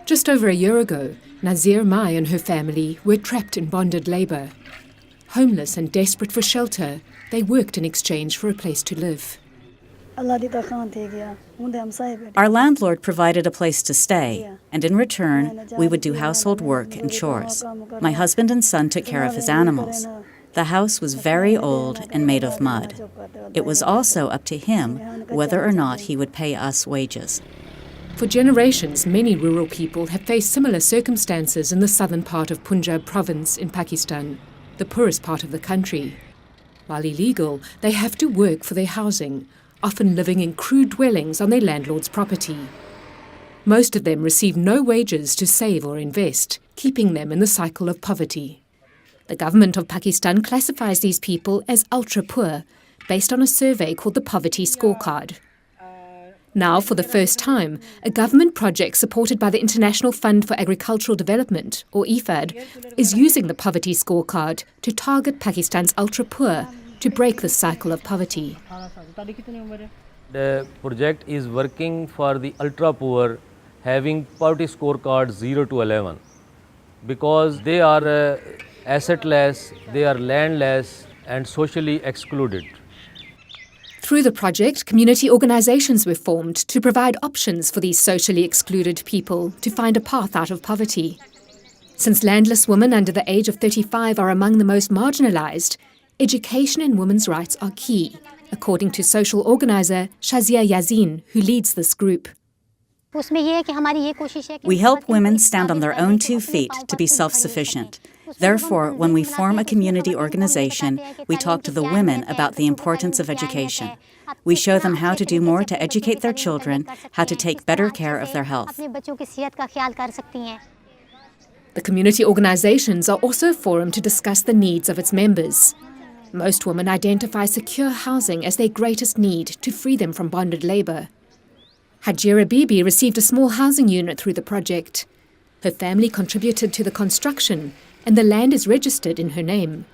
Just over a year ago, Nazir Mai and her family were trapped in bonded labour. Homeless and desperate for shelter, they worked in exchange for a place to live. Our landlord provided a place to stay, and in return, we would do household work and chores. My husband and son took care of his animals. The house was very old and made of mud. It was also up to him whether or not he would pay us wages. For generations, many rural people have faced similar circumstances in the southern part of Punjab province in Pakistan, the poorest part of the country. While illegal, they have to work for their housing, often living in crude dwellings on their landlord's property. Most of them receive no wages to save or invest, keeping them in the cycle of poverty. The government of Pakistan classifies these people as ultra-poor, based on a survey called the Poverty Scorecard. Now, for the first time, a government project supported by the International Fund for Agricultural Development, or IFAD, is using the Poverty Scorecard to target Pakistan's ultra-poor to break the cycle of poverty. The project is working for the ultra-poor having poverty scorecard 0 to 11 because they are assetless, they are landless and socially excluded. Through the project, community organisations were formed to provide options for these socially excluded people to find a path out of poverty. Since landless women under the age of 35 are among the most marginalised, education and women's rights are key, according to social organiser Shazia Yazin, who leads this group. We help women stand on their own 2 feet to be self-sufficient. Therefore, when we form a community organization, we talk to the women about the importance of education. We show them how to do more to educate their children, how to take better care of their health. The community organisations are also a forum to discuss the needs of its members. Most women identify secure housing as their greatest need to free them from bonded labour. Hajira Bibi received a small housing unit through the project. Her family contributed to the construction, and the land is registered in her name.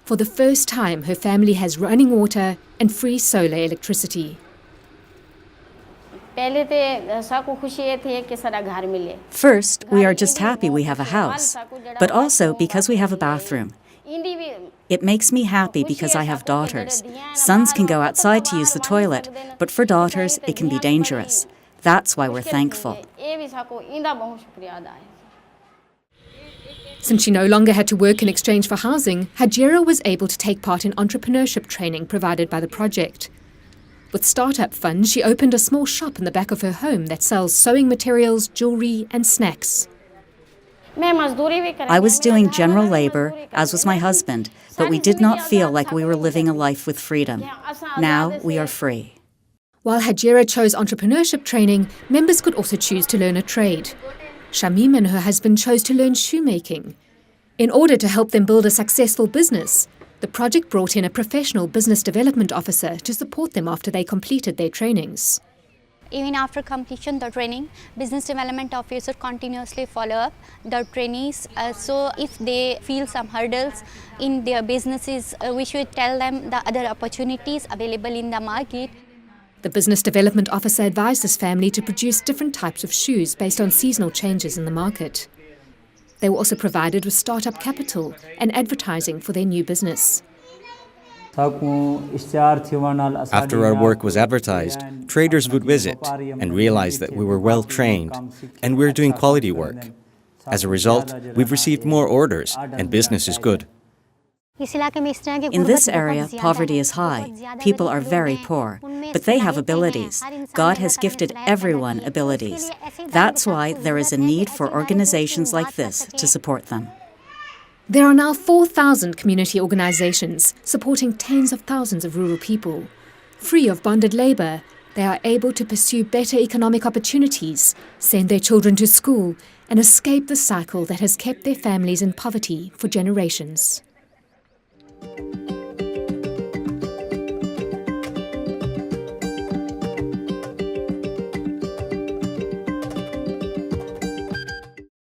For the first time, her family has running water and free solar electricity. First, we are just happy we have a house, but also because we have a bathroom. It makes me happy because I have daughters. Sons can go outside to use the toilet, but for daughters, it can be dangerous. That's why we're thankful. Since she no longer had to work in exchange for housing, Hajira was able to take part in entrepreneurship training provided by the project. With startup funds, she opened a small shop in the back of her home that sells sewing materials, jewellery and snacks. I was doing general labor, as was my husband, but we did not feel like we were living a life with freedom. Now we are free. While Hajira chose entrepreneurship training, members could also choose to learn a trade. Shamim and her husband chose to learn shoemaking. In order to help them build a successful business, the project brought in a professional business development officer to support them after they completed their trainings. Even after completion the training, business development officer continuously follow up the trainees. So if they feel some hurdles in their businesses, we should tell them the other opportunities available in the market. The business development officer advised his family to produce different types of shoes based on seasonal changes in the market. They were also provided with startup capital and advertising for their new business. After our work was advertised, traders would visit and realize that we were well trained and we're doing quality work. As a result, we've received more orders and business is good. In this area, poverty is high. People are very poor, but they have abilities. God has gifted everyone abilities. That's why there is a need for organizations like this to support them. There are now 4,000 community organisations supporting tens of thousands of rural people. Free of bonded labour, they are able to pursue better economic opportunities, send their children to school, and escape the cycle that has kept their families in poverty for generations.